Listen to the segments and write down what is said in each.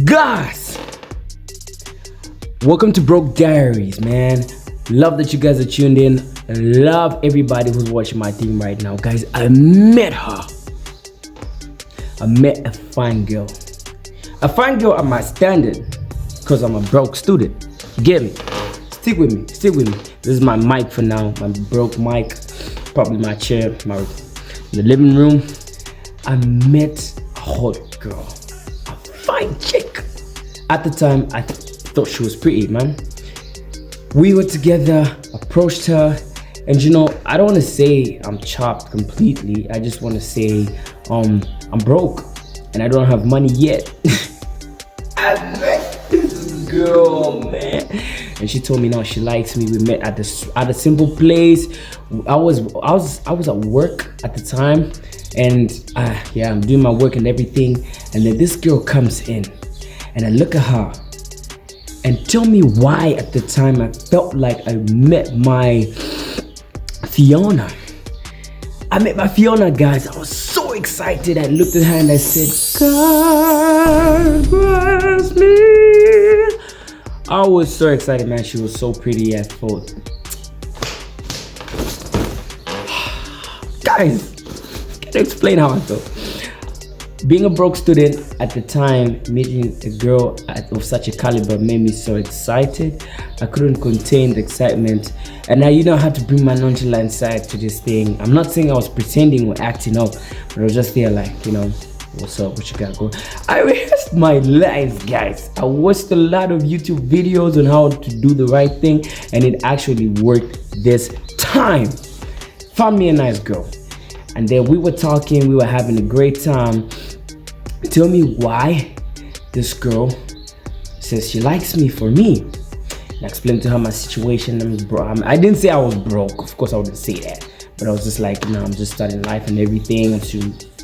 Guys, welcome to Broke Diaries, man. Love that you guys are tuned in. Love everybody who's watching my thing right now. Guys, I met her. I met a fine girl. A fine girl at my standard, because I'm a broke student. Get me? Stick with me. This is my mic for now, my broke mic. Probably my chair, in the living room. I met a hot girl, a fine chick. At the time, I thought she was pretty, man. We were together, approached her, and you know, I don't want to say I'm chopped completely. I just want to say I'm broke and I don't have money yet. I met this girl, man, and she told me now she likes me. We met at a simple place. I was at work at the time, and I'm doing my work and everything, and then this girl comes in, and I look at her, and tell me why at the time I felt like I met my Fiona. I met my Fiona, guys. I was so excited. I looked at her and I said, God bless me. I was so excited, man. She was so pretty. I thought, guys, can't explain how I felt. Being a broke student at the time, meeting a girl of such a caliber made me so excited. I couldn't contain the excitement, and I had to bring my nonchalant side to this thing. I'm not saying I was pretending or acting up, but I was just there like, what's up, what you got going? I rehearsed my lines, guys. I watched a lot of YouTube videos on how to do the right thing, and it actually worked this time. Found me a nice girl, and then we were talking, we were having a great time. Tell me why this girl says she likes me for me. And I explained to her my situation. I didn't say I was broke, of course I wouldn't say that, but I was just like, I'm just starting life and everything.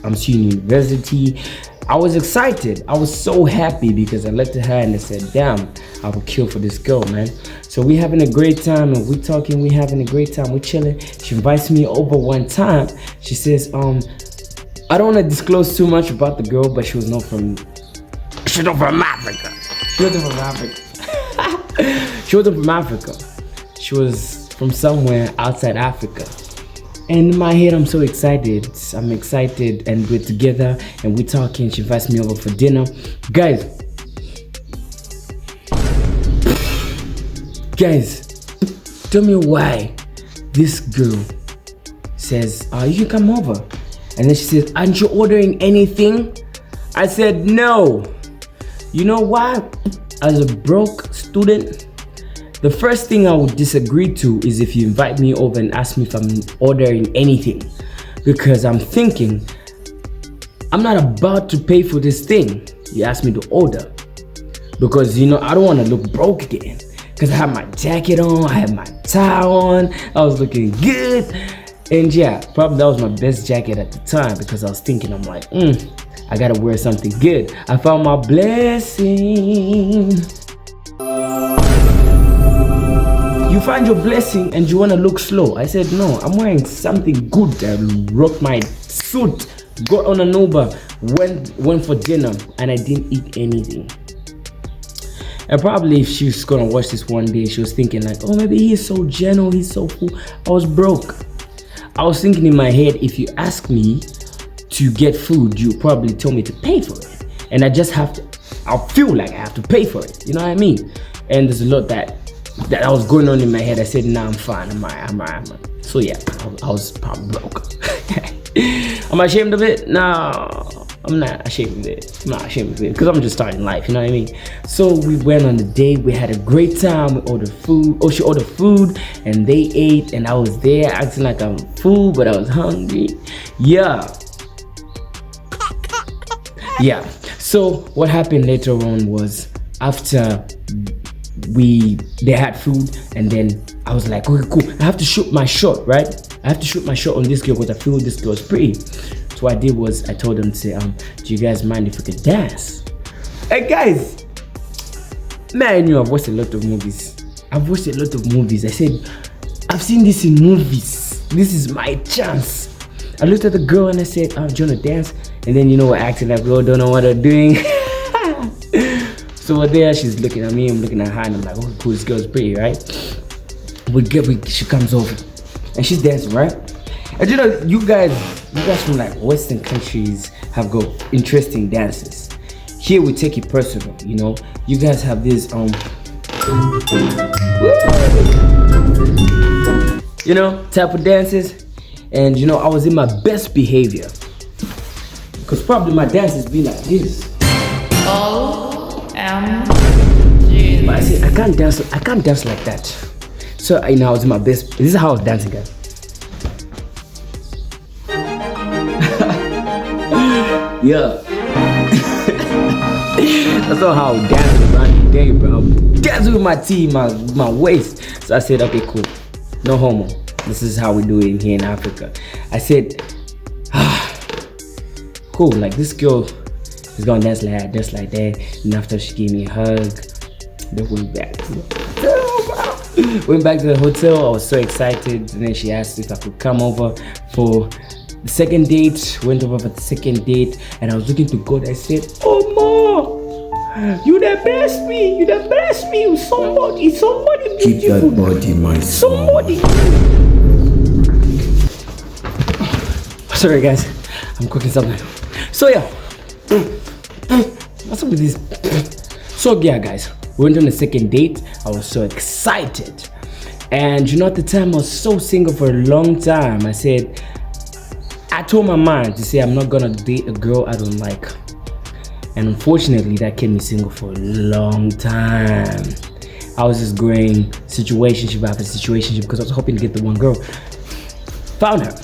I'm seeing university. I was excited. I was so happy because I looked at her and I said, damn, I would kill for this girl, man. So we having a great time, and we talking, we having a great time, we chilling. She invites me over one time. She says, I don't want to disclose too much about the girl, but she was not from Africa. She wasn't from Africa. She was from somewhere outside Africa. And in my head, I'm so excited. I'm excited, and we're together and we're talking. She invites me over for dinner. Guys, tell me why this girl says, you can come over. And then she says, aren't you ordering anything? I said, no. You know why? As a broke student, the first thing I would disagree to is if you invite me over and ask me if I'm ordering anything. Because I'm thinking, I'm not about to pay for this thing you asked me to order. Because, I don't want to look broke again. Because I had my jacket on, I had my tie on, I was looking good. And yeah, probably that was my best jacket at the time, because I was thinking, I'm like, I gotta wear something good. I found my blessing. You find your blessing and you wanna look slow. I said, no, I'm wearing something good. I rocked my suit, got on an Uber, went for dinner, and I didn't eat anything. And probably if she was gonna watch this one day, she was thinking like, oh, maybe he's so gentle, he's so cool. I was broke. I was thinking in my head, if you ask me to get food, you probably tell me to pay for it. And I just have to, I'll feel like I have to pay for it. You know what I mean? And there's a lot that was going on in my head. I said, nah, I'm fine. I'm alright. So yeah, I was probably broke. Am I ashamed of it? No, I'm not ashamed of it. I'm not ashamed of it because I'm just starting life, you know what I mean? So we went on a date, we had a great time, we ordered food. Oh, she ordered food and they ate, and I was there acting like I'm full, but I was hungry. Yeah. So what happened later on was, after they had food, and then I was like, okay, cool, I have to shoot my shot, right? I have to shoot my shot on this girl because I feel this girl is pretty. So what I did was I told them to say, do you guys mind if we could dance? Hey guys, man, I've watched a lot of movies. I said, I've seen this in movies. This is my chance. I looked at the girl and I said, "Oh, do you wanna dance?" And then we're acting like we all don't know what they're doing. So we're there, she's looking at me, I'm looking at her, and I'm like, "Oh, cool, this girl's pretty, right?" She comes over, and she's dancing, right? And you guys from like Western countries have got interesting dances. Here we take it personal, You guys have this type of dances, and I was in my best behavior, because probably my dances be like this. OMG. But I said I can't dance like that. So I was in my best. This is how I was dancing, guys. Yeah. That's not how I was dancing around the day, bro. I'm dancing with my team, my waist. So I said, okay, cool. No homo. This is how we do it here in Africa. I said, cool, like this girl is gonna dance like that. And after she gave me a hug, then went back to the hotel. I was so excited. And then she asked if I could come over for the second date. Went over for the second date, and I was looking to God. I said, "Oh, Ma, you the best me. You the best me. Somebody beautiful. Keep that body, my son. Somebody." Sorry, guys. I'm cooking something. So yeah. What's up with this? So yeah, guys. We went on the second date. I was so excited. And at the time I was so single for a long time. I told my mind to say I'm not gonna date a girl I don't like. And unfortunately that kept me single for a long time. I was just going situationship after situationship because I was hoping to get the one girl. Found her.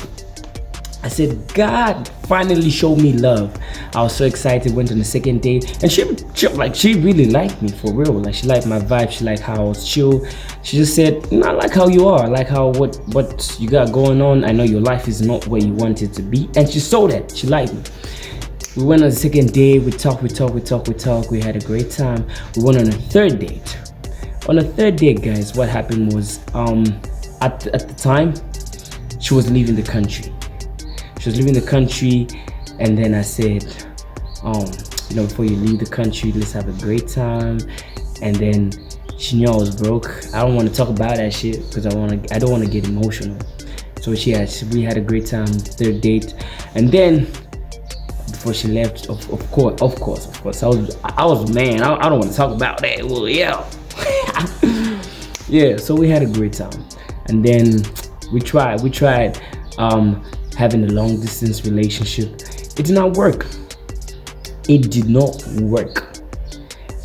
I said, God finally showed me love. I was so excited, went on the second date, and she really liked me for real. Like, she liked my vibe, she liked how I was chill. She just said, I like how you are, I like how what you got going on. I know your life is not where you want it to be. And she saw that, she liked me. We went on the second date, we talked, we had a great time. We went on a third date. On the third date, guys, what happened was, at the time, she was leaving the country. She was leaving the country, and then I said, before you leave the country, let's have a great time. And then she knew I was broke. I don't want to talk about that shit because I don't want to get emotional. So we had a great time, third date, and then before she left, of course, I was man. I don't want to talk about that. Well, yeah, yeah. So we had a great time, and then we tried. Having a long distance relationship. It did not work. It did not work,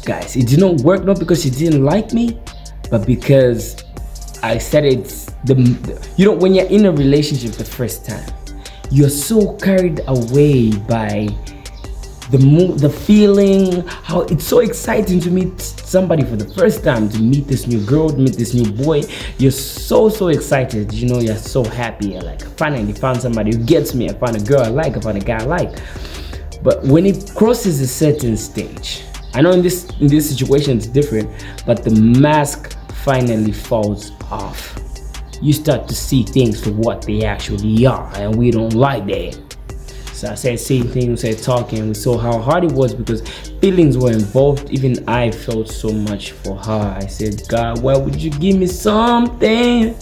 guys. It did not work, not because she didn't like me, but because I said when you're in a relationship the first time, you're so carried away by the feeling, how it's so exciting to meet somebody for the first time, to meet this new girl, to meet this new boy. You're so excited, you're so happy. You're like, finally found somebody who gets me. I found a girl I like, I found a guy I like. But when it crosses a certain stage, I know in this situation it's different, but the mask finally falls off. You start to see things for what they actually are, and we don't like that. So I said same thing, we started talking, we saw how hard it was because feelings were involved. Even I felt so much for her. I said, God, why would you give me something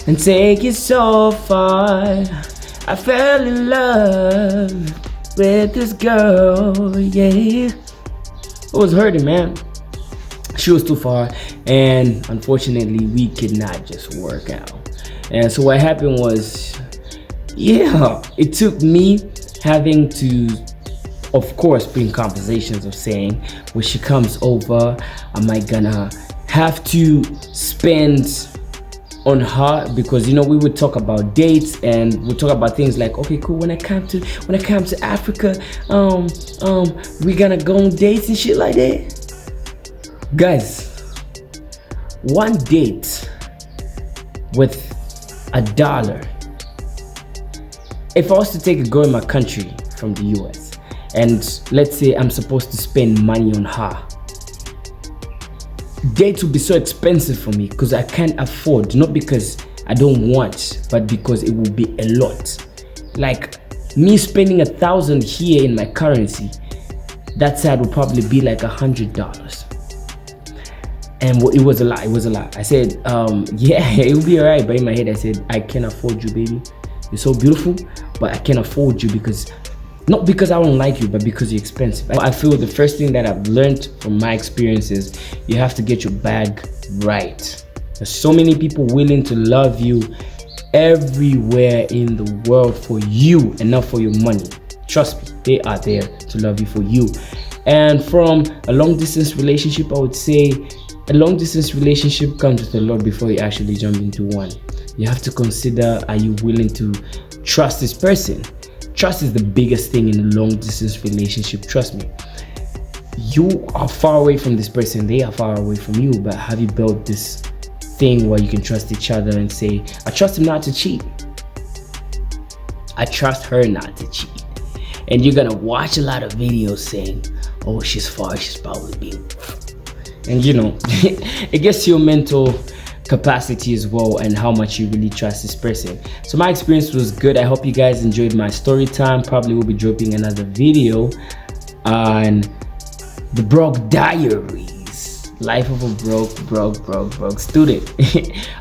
and take it so far? I fell in love with this girl, yeah. It was hurting, man. She was too far, and unfortunately we could not just work out. And so what happened was, it took me having to, of course, bring conversations of saying, when she comes over, am I gonna have to spend on her? Because we would talk about dates, and we'd talk about things like, okay, cool, when I come to Africa, we gonna go on dates and shit like that. Guys, one date with $1. If I was to take a girl in my country from the US, and let's say I'm supposed to spend money on her, dates would be so expensive for me because I can't afford, not because I don't want, but because it will be a lot. Like me spending 1,000 here in my currency, that side will probably be like $100. And it was a lot. It was a lot. I said, yeah, it will be alright. But in my head, I said, I can't afford you, baby. You're so beautiful, but I can't afford you because, not because I don't like you, but because you're expensive. I feel the first thing that I've learned from my experiences, you have to get your bag right. There's so many people willing to love you everywhere in the world for you and not for your money. Trust me, they are there to love you for you. And from a long distance relationship, I would say a long distance relationship comes with a lot before you actually jump into one. You have to consider, are you willing to trust this person? Trust is the biggest thing in a long distance relationship. Trust me. You are far away from this person, they are far away from you, but have you built this thing where you can trust each other and say, I trust him not to cheat, I trust her not to cheat. And you're gonna watch a lot of videos saying, oh, she's far, she's probably being, and you know, it gets to your mental capacity as well and how much you really trust this person. So my experience was good. I hope you guys enjoyed my story time. Probably will be dropping another video on the broke diaries, life of a broke student.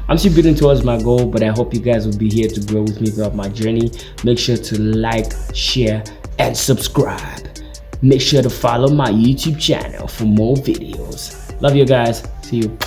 I'm still building towards my goal, but I hope you guys will be here to grow with me throughout my journey. Make sure to like, share, and subscribe. Make sure to follow my YouTube channel for more videos. Love you guys. See you.